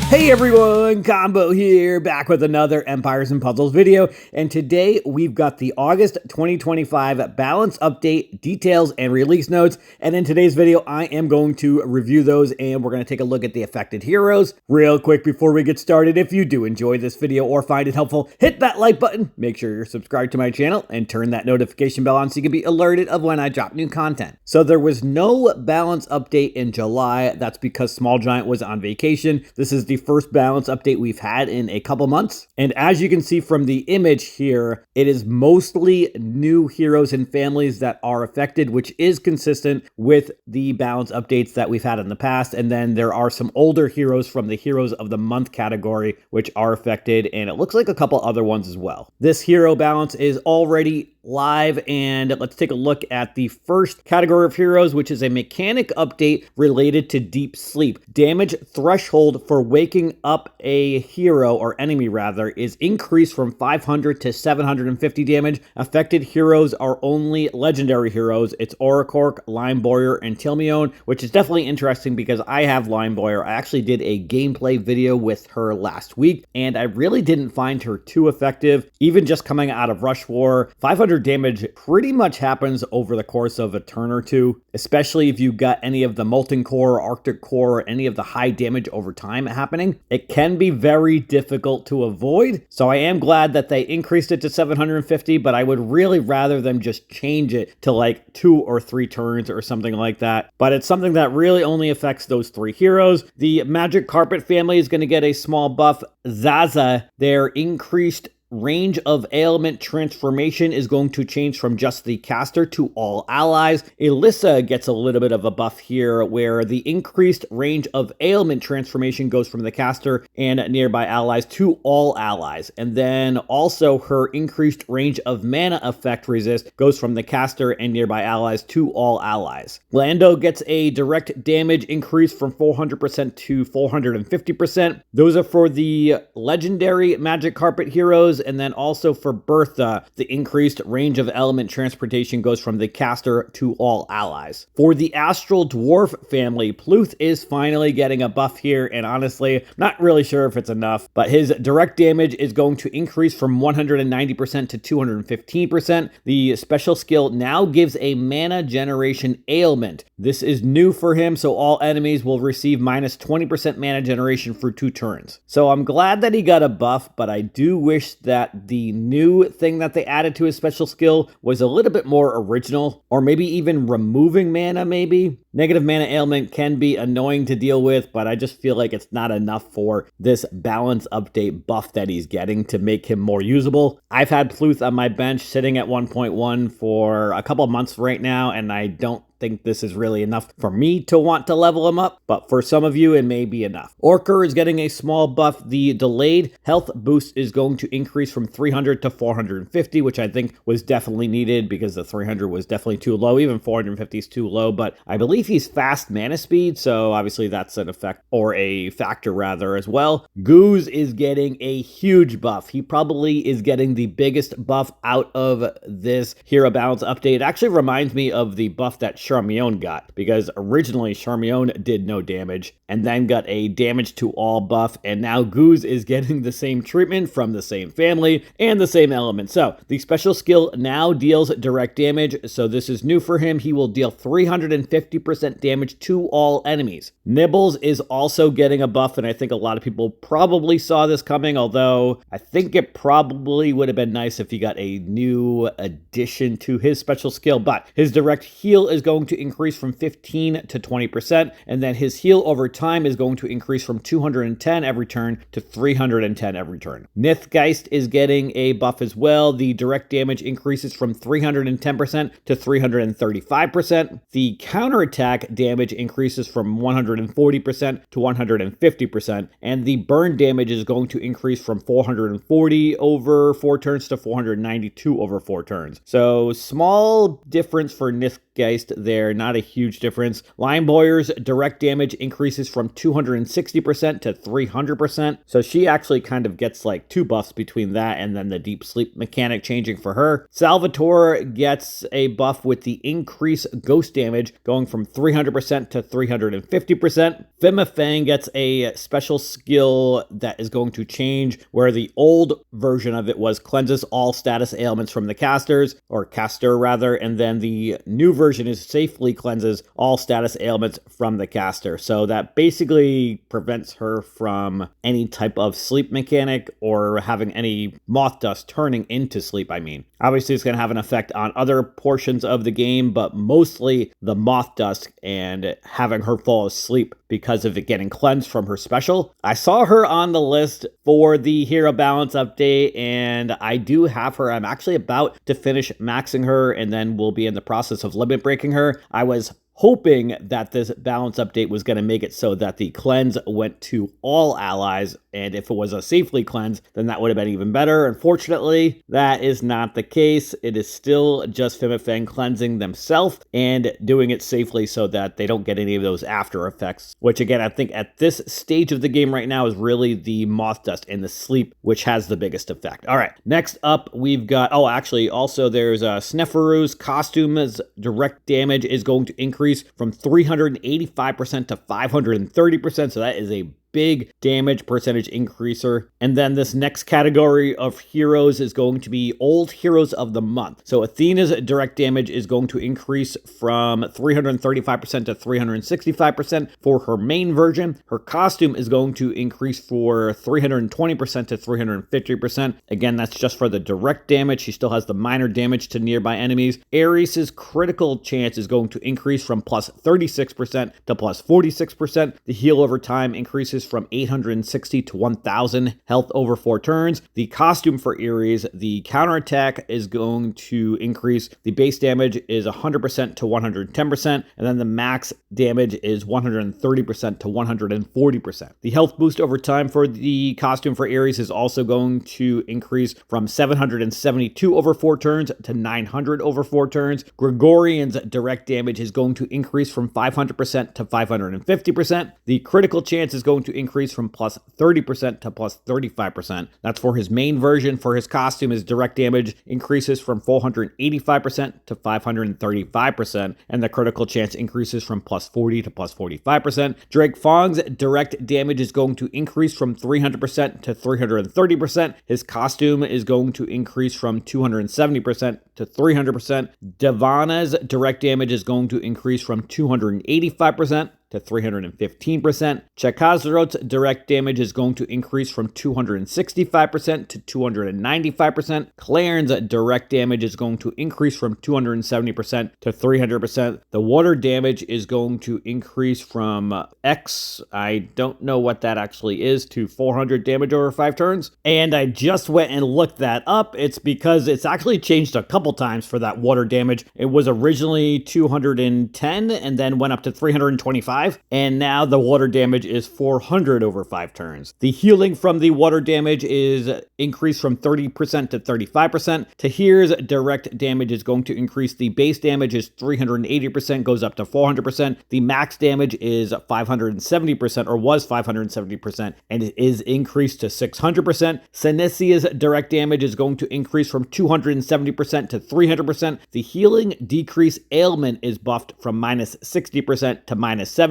Hey everyone, Combo here, back with another Empires and Puzzles video, and today we've got the August 2025 balance update, details, and release notes, and in today's video I am going to review those, and we're going to take a look at the affected heroes. Real quick before we get started, if you do enjoy this video or find it helpful, hit that like button, make sure you're subscribed to my channel, and turn that notification bell on so you can be alerted of when I drop new content. So there was no balance update in July, that's because Small Giant was on vacation. This is the first balance update we've had in a couple months, and as you can see from the image here, it is mostly new heroes and families that are affected, which is consistent with the balance updates that we've had in the past. And then there are some older heroes from the Heroes of the Month category which are affected, and it looks like a couple other ones as well. This hero balance is already live, and let's take a look at the first category of heroes, which is a mechanic update related to deep sleep. Damage threshold for waking up a hero, or enemy rather, is increased from 500 to 750 damage. Affected heroes are only legendary heroes. It's Auracork, Limeboyer, and Tilmione, which is definitely interesting because I have Limeboyer. I actually did a gameplay video with her last week, and I really didn't find her too effective. Even just coming out of Rush War, 500 damage pretty much happens over the course of a turn or two, especially if you got any of the Molten Core, Arctic Core, or any of the high damage over time happening. It can be very difficult to avoid, so I am glad that they increased it to 750, but I would really rather them just change it to like 2 or 3 turns or something like that. But it's something that really only affects those 3 heroes. The Magic Carpet family is going to get a small buff. Zaza, their increased range of ailment transformation is going to change from just the caster to all allies. Alyssa gets a little bit of a buff here, where the increased range of ailment transformation goes from the caster and nearby allies to all allies. And then also her increased range of mana effect resist goes from the caster and nearby allies to all allies. Lando gets a direct damage increase from 400% to 450%. Those are for the legendary Magic Carpet heroes. And then also for Bertha, the increased range of element transportation goes from the caster to all allies. For the Astral Dwarf family, Pluth is finally getting a buff here, and honestly, not really sure if it's enough, but his direct damage is going to increase from 190% to 215%. The special skill now gives a mana generation ailment. This is new for him, so all enemies will receive minus 20% mana generation for 2 turns. So I'm glad that he got a buff, but I do wish that the new thing that they added to his special skill was a little bit more original, or maybe even removing mana maybe. Negative mana ailment can be annoying to deal with, but I just feel like it's not enough for this balance update buff that he's getting to make him more usable. I've had Pluth on my bench sitting at 1.1 for a couple months right now, and I don't think this is really enough for me to want to level him up, but for some of you it may be enough. Orker is getting a small buff. The delayed health boost is going to increase from 300 to 450, which I think was definitely needed because the 300 was definitely too low. Even 450 is too low, but I believe he's fast mana speed, so obviously that's an effect, or a factor rather, as well. Goose is getting a huge buff. He probably is getting the biggest buff out of this hero balance update. It actually reminds me of the buff that Charmione got, because originally Charmione did no damage and then got a damage to all buff, and now Goose is getting the same treatment from the same family and the same element. So the special skill now deals direct damage, so this is new for him. He will deal 350% damage to all enemies. Nibbles is also getting a buff, and I think a lot of people probably saw this coming, although I think it probably would have been nice if he got a new addition to his special skill. But his direct heal is going to increase from 15 to 20%, and then his heal over time is going to increase from 210 every turn to 310 every turn. Nithgeist is getting a buff as well. The direct damage increases from 310% to 335%. The counterattack damage increases from 140% to 150%, and the burn damage is going to increase from 440 over 4 turns to 492 over 4 turns. So small difference for Nithgeist Zeitgeist there, not a huge difference. Lion Boyer's direct damage increases from 260% to 300%. So she actually kind of gets like 2 buffs between that and then the deep sleep mechanic changing for her. Salvatore gets a buff with the increased ghost damage going from 300% to 350%. Fimifang gets a special skill that is going to change, where the old version of it was cleanses all status ailments from the casters, or caster rather, and then the new version is safely cleanses all status ailments from the caster. So that basically prevents her from any type of sleep mechanic or having any moth dust turning into sleep, I mean. Obviously, it's going to have an effect on other portions of the game, but mostly the moth dust and having her fall asleep because of it getting cleansed from her special. I saw her on the list for the hero balance update, and I do have her. I'm actually about to finish maxing her, and then we'll be in the process of limit breaking her. I was hoping that this balance update was going to make it so that the cleanse went to all allies, and if it was a safely cleanse, then that would have been even better. Unfortunately, that is not the case. It is still just Fimifang cleansing themselves and doing it safely so that they don't get any of those after effects, which again, I think at this stage of the game right now is really the moth dust and the sleep, which has the biggest effect. All right, next up, we've got, also there's Sneferu's costume's direct damage is going to increase from 385% to 530%, so that is a big damage percentage increaser. And then this next category of heroes is going to be old heroes of the month. So Athena's direct damage is going to increase from 335% to 365% for her main version. Her costume is going to increase for 320% to 350%. Again, that's just for the direct damage. She still has the minor damage to nearby enemies. Ares's critical chance is going to increase from plus 36% to plus 46%. The heal over time increases from 860 to 1000 health over 4 turns. The costume for Ares, the counterattack is going to increase. The base damage is 100% to 110%, and then the max damage is 130% to 140%. The health boost over time for the costume for Ares is also going to increase from 772 over 4 turns to 900 over 4 turns. Gregorian's direct damage is going to increase from 500% to 550%. The critical chance is going to increase from plus 30% to plus 35%. That's for his main version. For his costume, his direct damage increases from 485% to 535%, and the critical chance increases from plus 40 to plus 45%. Drake Fong's direct damage is going to increase from 300% to 330%. His costume is going to increase from 270% to 300%. Devana's direct damage is going to increase from 285% to 315%. Chakazarot's direct damage is going to increase from 265% to 295%. Clarence direct damage is going to increase from 270% to 300%. The water damage is going to increase from X, I don't know what that actually is, to 400 damage over 5 turns. And I just went and looked that up. It's because it's actually changed a couple times for that water damage. It was originally 210 and then went up to 325. And now the water damage is 400 over 5 turns. The healing from the water damage is increased from 30% to 35%. Tahir's direct damage is going to increase. The base damage is 380%, goes up to 400%. The max damage is 570%, or was 570%, and it is increased to 600%. Senesia's direct damage is going to increase from 270% to 300%. The healing decrease ailment is buffed from minus 60% to minus 70%.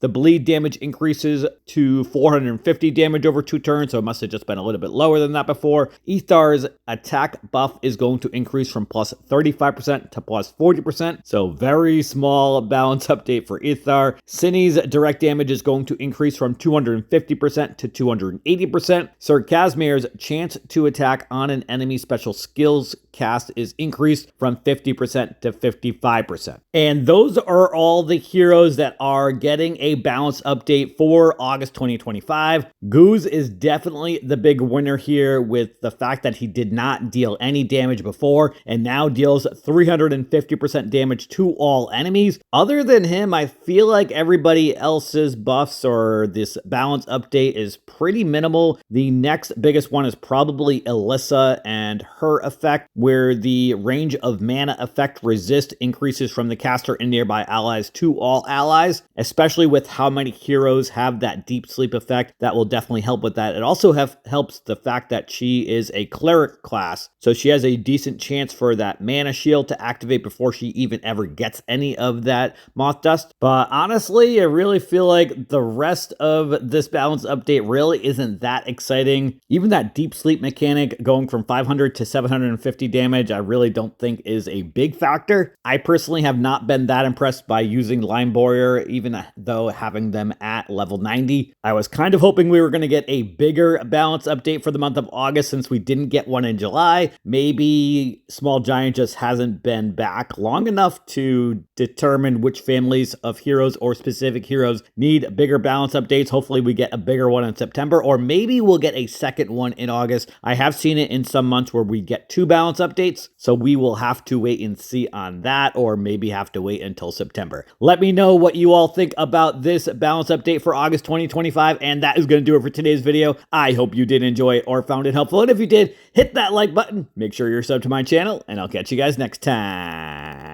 The bleed damage increases to 450 damage over 2 turns, so it must have just been a little bit lower than that before. Ethar's attack buff is going to increase from plus 35% to plus 40%, so very small balance update for Ethar. Cinny's direct damage is going to increase from 250% to 280%. Sir Casimir's chance to attack on an enemy special skills cast is increased from 50% to 55%. And those are all the heroes that are are getting a balance update for August 2025. Goose is definitely the big winner here, with the fact that he did not deal any damage before and now deals 350% damage to all enemies. Other than him, I feel like everybody else's buffs or this balance update is pretty minimal. The next biggest one is probably Alyssa and her effect, where the range of mana effect resist increases from the caster and nearby allies to all allies, especially with how many heroes have that deep sleep effect. That will definitely help with that. It also helps the fact that she is a cleric class, so she has a decent chance for that mana shield to activate before she even ever gets any of that moth dust. But honestly, I really feel like the rest of this balance update really isn't that exciting. Even that deep sleep mechanic going from 500 to 750 damage, I really don't think is a big factor. I personally have not been that impressed by using Line Warrior, even though having them at level 90. I was kind of hoping we were going to get a bigger balance update for the month of August since we didn't get one in July. Maybe Small Giant just hasn't been back long enough to determine which families of heroes or specific heroes need bigger balance updates. Hopefully we get a bigger one in September, or maybe we'll get a second one in August. I have seen it in some months where we get 2 balance updates, so we will have to wait and see on that, or maybe have to wait until September. Let me know what you all think about this balance update for August 2025, and that is going to do it for today's video. I hope you did enjoy it or found it helpful, and if you did, hit that like button, make sure you're subbed to my channel, and I'll catch you guys next time.